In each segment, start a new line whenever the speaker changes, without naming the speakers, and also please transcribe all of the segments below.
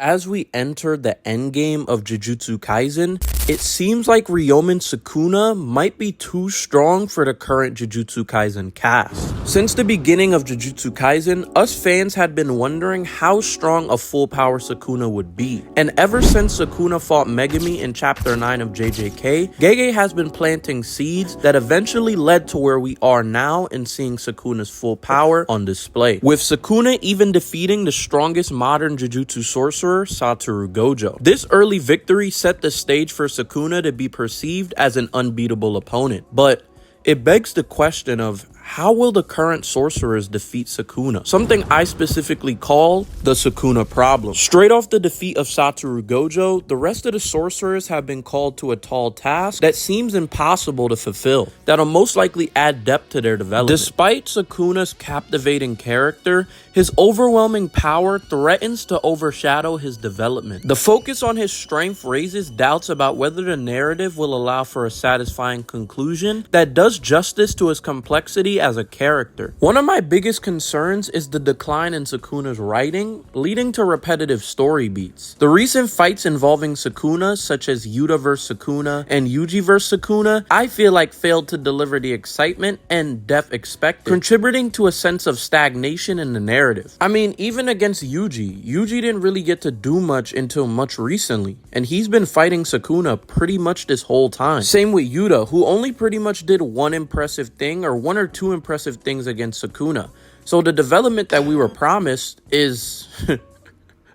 As we enter the endgame of Jujutsu Kaisen, it seems like Ryomen Sukuna might be too strong for the current Jujutsu Kaisen cast. Since the beginning of Jujutsu Kaisen, us fans had been wondering how strong a full power Sukuna would be. And ever since Sukuna fought Megumi in chapter 9 of JJK, Gege has been planting seeds that eventually led to where we are now in seeing Sukuna's full power on display. With Sukuna even defeating the strongest modern Jujutsu sorcerer, Satoru Gojo. This early victory set the stage for Sukuna to be perceived as an unbeatable opponent, but it begs the question of how will the current sorcerers defeat Sukuna? Something I specifically call the Sukuna problem. Straight off the defeat of Satoru Gojo, the rest of the sorcerers have been called to a tall task that seems impossible to fulfill, that'll most likely add depth to their development. Despite Sukuna's captivating character, his overwhelming power threatens to overshadow his development. The focus on his strength raises doubts about whether the narrative will allow for a satisfying conclusion that does justice to his complexity as a character. One of my biggest concerns is the decline in Sukuna's writing, leading to repetitive story beats. The recent fights involving Sukuna, such as Yuta vs Sukuna and Yuji vs Sukuna, I feel like failed to deliver the excitement and depth expected, contributing to a sense of stagnation in the narrative. I mean, even against Yuji didn't really get to do much until much recently, and he's been fighting Sukuna pretty much this whole time. Same with Yuta, who only pretty much did one impressive thing or one or two impressive things against Sukuna. So the development that we were promised is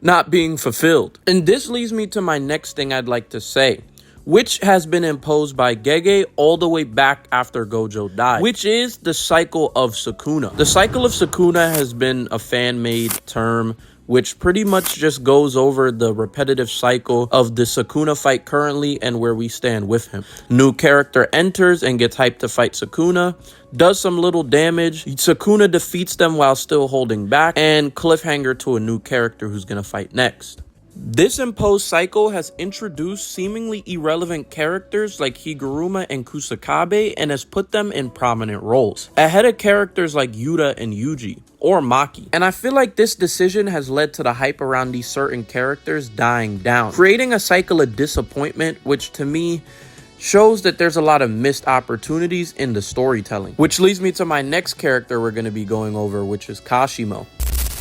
not being fulfilled. And this leads me to my next thing I'd like to say, which has been imposed by Gege all the way back after Gojo died, which is the cycle of Sukuna. The cycle of Sukuna has been a fan-made term which pretty much just goes over the repetitive cycle of the Sukuna fight currently and where we stand with him. New character enters and gets hyped to fight Sukuna, does some little damage, Sukuna defeats them while still holding back, and cliffhanger to a new character who's gonna fight next. This imposed cycle has introduced seemingly irrelevant characters like Higuruma and Kusakabe and has put them in prominent roles, ahead of characters like Yuta and Yuji, or Maki. And I feel like this decision has led to the hype around these certain characters dying down, creating a cycle of disappointment, which to me shows that there's a lot of missed opportunities in the storytelling. Which leads me to my next character we're going to be going over, which is Kashimo.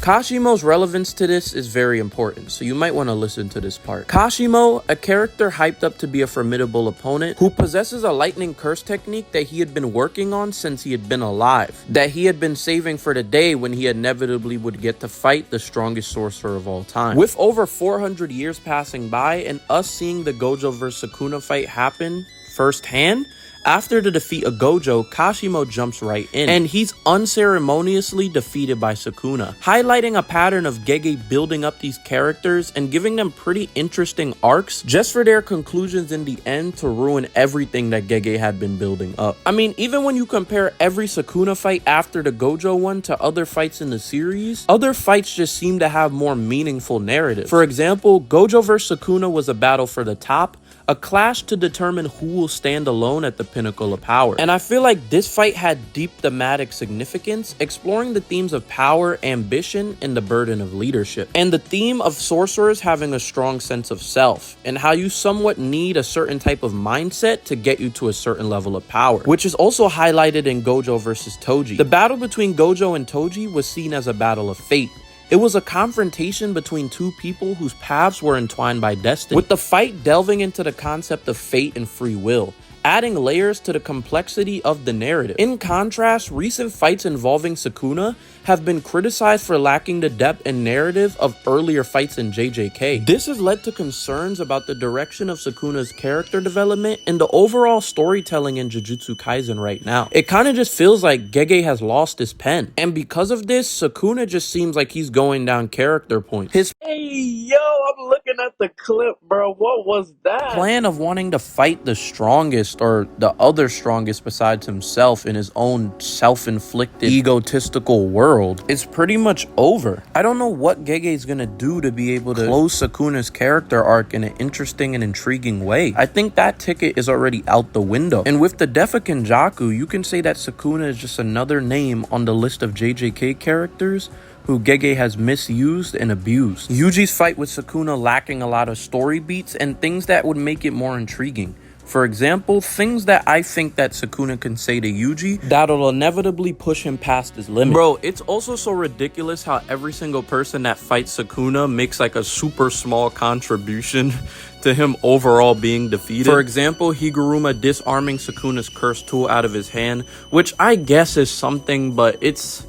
Kashimo's relevance to this is very important, so you might want to listen to this part. Kashimo, a character hyped up to be a formidable opponent who possesses a lightning curse technique that he had been working on since he had been alive, that he had been saving for the day when he inevitably would get to fight the strongest sorcerer of all time. With over 400 years passing by and us seeing the Gojo vs Sukuna fight happen firsthand, after the defeat of Gojo, Kashimo jumps right in, and he's unceremoniously defeated by Sukuna, highlighting a pattern of Gege building up these characters and giving them pretty interesting arcs just for their conclusions in the end to ruin everything that Gege had been building up. I mean, even when you compare every Sukuna fight after the Gojo one to other fights in the series, other fights just seem to have more meaningful narratives. For example, Gojo vs Sukuna was a battle for the top, a clash to determine who will stand alone at the pinnacle of power. And I feel like this fight had deep thematic significance, exploring the themes of power, ambition, and the burden of leadership. And the theme of sorcerers having a strong sense of self, and how you somewhat need a certain type of mindset to get you to a certain level of power, which is also highlighted in Gojo versus Toji. The battle between Gojo and Toji was seen as a battle of fate. It was a confrontation between two people whose paths were entwined by destiny, with the fight delving into the concept of fate and free will, adding layers to the complexity of the narrative. In contrast, recent fights involving Sukuna have been criticized for lacking the depth and narrative of earlier fights in JJK. This has led to concerns about the direction of Sukuna's character development and the overall storytelling in Jujutsu Kaisen right now. It kind of just feels like Gege has lost his pen, and because of this, Sukuna just seems like he's going down character points. Hey yo, I'm looking at the clip, bro. What was that? Plan of wanting to fight the strongest or the other strongest besides himself in his own self-inflicted egotistical world is pretty much over. I don't know what Gege is gonna do to be able to close Sukuna's character arc in an interesting and intriguing way. I think that ticket is already out the window. And with the death of Kenjaku, you can say that Sukuna is just another name on the list of JJK characters who Gege has misused and abused. Yuji's fight with Sukuna lacking a lot of story beats and things that would make it more intriguing. For example, things that I think that Sukuna can say to Yuji that'll inevitably push him past his limit. Bro, it's also so ridiculous how every single person that fights Sukuna makes like a super small contribution to him overall being defeated. For example, Higuruma disarming Sukuna's cursed tool out of his hand, which I guess is something, but it's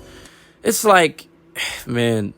like, man,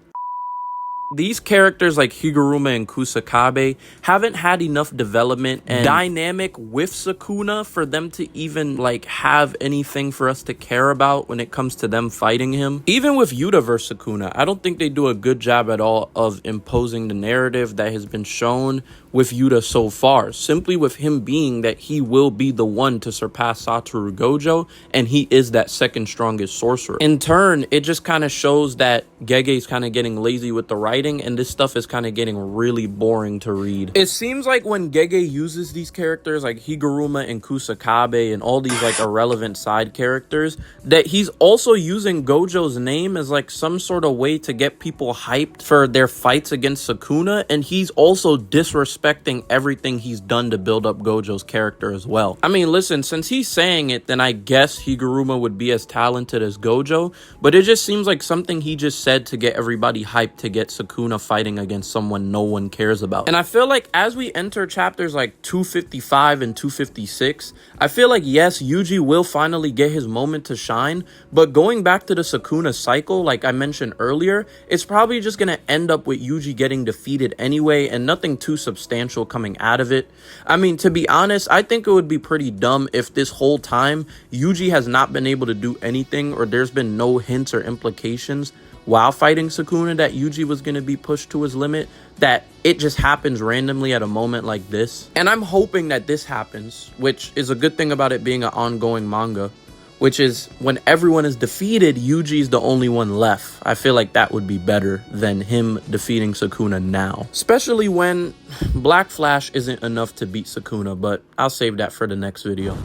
these characters like Higuruma and Kusakabe haven't had enough development and dynamic with Sukuna for them to even like have anything for us to care about when it comes to them fighting him. Even with Yuta versus Sukuna, I don't think they do a good job at all of imposing the narrative that has been shown with Yuta so far, simply with him being that he will be the one to surpass Satoru Gojo, and he is that second strongest sorcerer. In turn, it just kind of shows that Gege's kind of getting lazy with the writing, and this stuff is kind of getting really boring to read. It seems like when Gege uses these characters like Higuruma and Kusakabe and all these like irrelevant side characters, that he's also using Gojo's name as like some sort of way to get people hyped for their fights against Sukuna, and he's also disrespecting everything he's done to build up Gojo's character as well. I mean, listen, since he's saying it, then I guess Higuruma would be as talented as Gojo, but it just seems like something he just said to get everybody hyped to get Sukuna fighting against someone no one cares about. And I feel like as we enter chapters like 255 and 256, I feel like, yes, Yuji will finally get his moment to shine, but going back to the Sukuna cycle, like I mentioned earlier, it's probably just gonna end up with Yuji getting defeated anyway and nothing too substantial coming out of it. I mean, to be honest, I think it would be pretty dumb if this whole time Yuji has not been able to do anything, or there's been no hints or implications while fighting Sukuna that Yuji was going to be pushed to his limit, that it just happens randomly at a moment like this. And I'm hoping that this happens, which is a good thing about it being an ongoing manga, which is when everyone is defeated, Yuji's the only one left. I feel like that would be better than him defeating Sukuna now, especially when Black Flash isn't enough to beat Sukuna, but I'll save that for the next video.